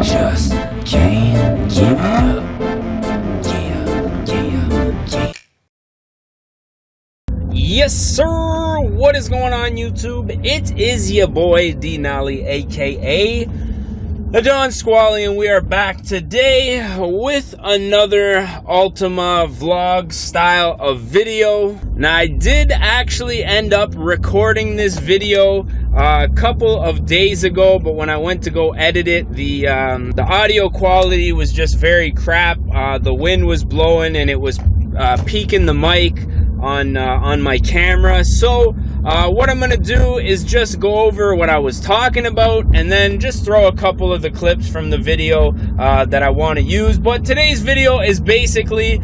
just can't give it up. Yeah. Yes, sir. What is going on, YouTube? It is your boy D Nolly, aka the Don Squally, and we are back today with another Altima vlog style of video. Now, I did actually end up recording this video a couple of days ago, but when I went to go edit it, the audio quality was just very crap. The wind was blowing and it was peaking the mic on my camera. So what I'm gonna do is just go over what I was talking about and then just throw a couple of the clips from the video that I want to use. But today's video is basically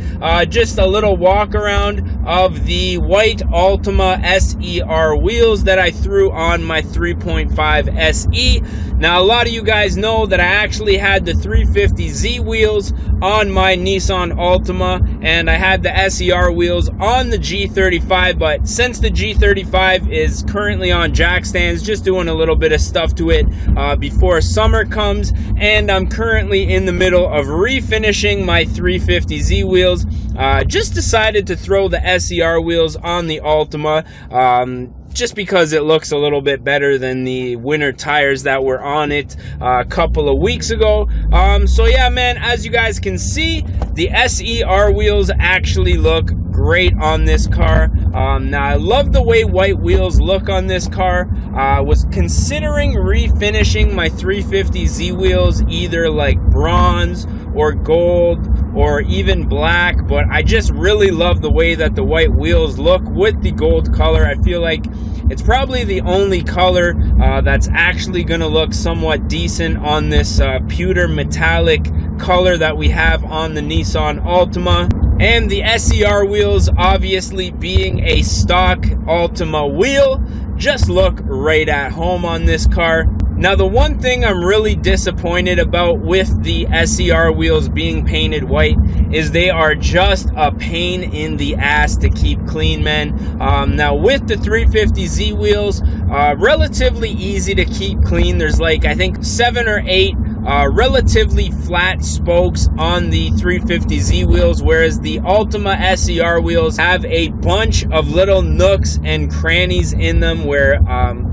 just a little walk around of the white Altima SER wheels that I threw on my 3.5 SE. Now, a lot of you guys know that I actually had the 350Z wheels on my Nissan Altima, and I had the SER wheels on the G35, but since the G35 is currently on jack stands, just doing a little bit of stuff to it before summer comes, and I'm currently in the middle of refinishing my 350Z wheels. Just decided to throw the SER wheels on the Altima, just because it looks a little bit better than the winter tires that were on it a couple of weeks ago. So yeah, man, as you guys can see, the SER wheels actually look great on this car. Now, I love the way white wheels look on this car. I was considering refinishing my 350Z wheels either like bronze or gold or even black, but I just really love the way that the white wheels look with the gold color. I feel like it's probably the only color that's actually going to look somewhat decent on this pewter metallic color that we have on the Nissan Altima. And the SER wheels, obviously being a stock Altima wheel, just look right at home on this car. Now, the one thing I'm really disappointed about with the SER wheels being painted white is they are just a pain in the ass to keep clean, man. Now, with the 350Z wheels, relatively easy to keep clean. There's like, I think 7 or 8 relatively flat spokes on the 350Z wheels, whereas the Altima SER wheels have a bunch of little nooks and crannies in them where,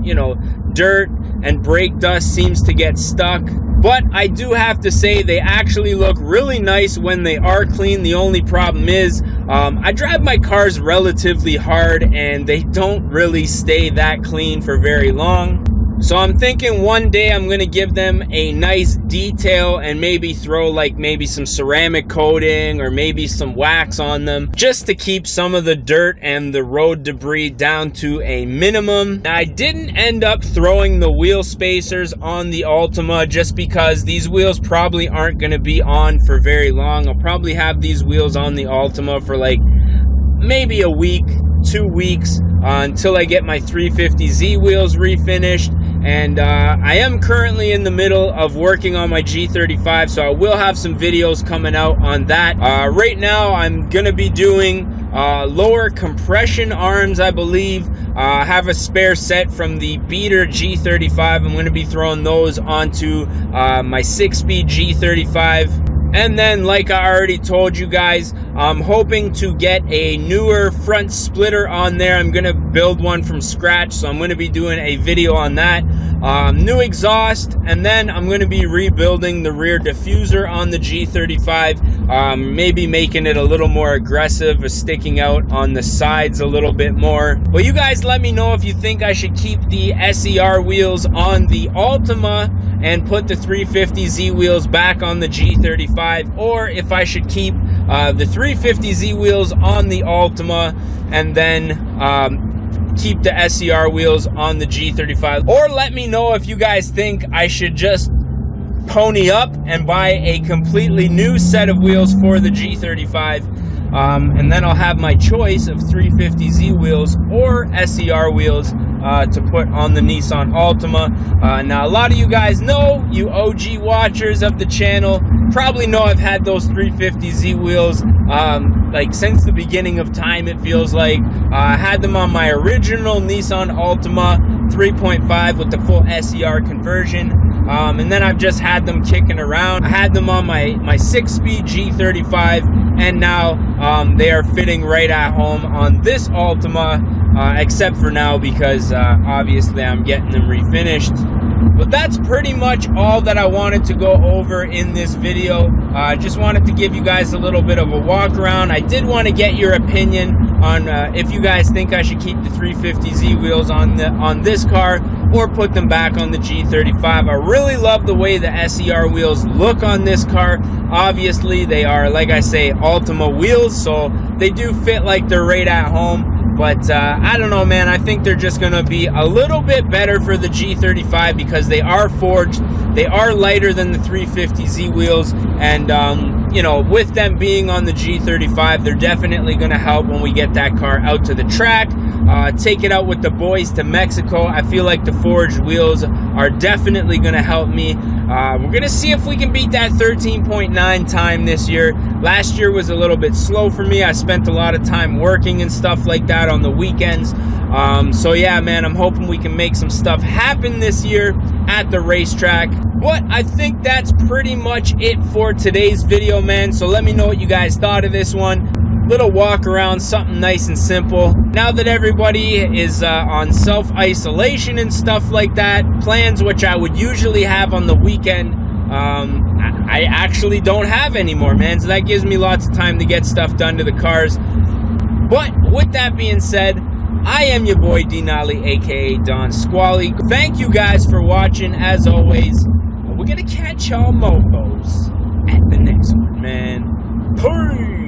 you know, dirt and brake dust seems to get stuck. But I do have to say they actually look really nice when they are clean. The only problem is I drive my cars relatively hard and they don't really stay that clean for very long. So I'm thinking one day I'm going to give them a nice detail and maybe throw like maybe some ceramic coating or maybe some wax on them just to keep some of the dirt and the road debris down to a minimum. Now, I didn't end up throwing the wheel spacers on the Altima just because these wheels probably aren't going to be on for very long. I'll probably have these wheels on the Altima for like maybe a week, 2 weeks until I get my 350Z wheels refinished. And I am currently in the middle of working on my G35, so I will have some videos coming out on that. Right now, I'm going to be doing lower compression arms, I believe. I have a spare set from the beater G35. I'm going to be throwing those onto my 6-speed G35. And then, like I already told you guys, I'm hoping to get a newer front splitter on there. I'm going to build one from scratch, so I'm going to be doing a video on that. New exhaust, and then I'm going to be rebuilding the rear diffuser on the G35, maybe making it a little more aggressive, or sticking out on the sides a little bit more. Well, you guys let me know if you think I should keep the SER wheels on the Altima and put the 350Z wheels back on the G35, or if I should keep the 350Z wheels on the Altima and then keep the SER wheels on the G35. Or let me know if you guys think I should just pony up and buy a completely new set of wheels for the G35. And then I'll have my choice of 350Z wheels or SER wheels to put on the Nissan Altima. Now, a lot of you guys know, you OG watchers of the channel, probably know I've had those 350Z wheels like since the beginning of time, it feels like. I had them on my original Nissan Altima 3.5 with the full SER conversion. and then I've just had them kicking around. I had them on my 6-speed G35, and now they are fitting right at home on this Altima, except for now because obviously I'm getting them refinished. But that's pretty much all that I wanted to go over in this video. I just wanted to give you guys a little bit of a walk around. I did want to get your opinion on if you guys think I should keep the 350Z wheels on this car or put them back on the G35. I really love the way the SER wheels look on this car. Obviously, they are, like I say, Altima wheels, so they do fit like they're right at home. But I don't know, man. I think they're just going to be a little bit better for the G35 because they are forged. They are lighter than the 350Z wheels. And, you know, with them being on the G35, they're definitely going to help when we get that car out to the track. Take it out with the boys to Mexico. I feel like the forged wheels are definitely going to help me. We're going to see if we can beat that 13.9 time this year. Last year was a little bit slow for me. I spent a lot of time working and stuff like that on the weekends. So yeah, man, I'm hoping we can make some stuff happen this year at the racetrack. But I think that's pretty much it for today's video, man. So let me know what you guys thought of this one. Little walk around, something nice and simple. Now that everybody is on self-isolation and stuff like that, plans which I would usually have on the weekend, I actually don't have anymore, man. So that gives me lots of time to get stuff done to the cars. But with that being said, I am your boy Denali, aka Don Squally. Thank you guys for watching. As always, we're gonna catch y'all mofos at the next one, man. Peace.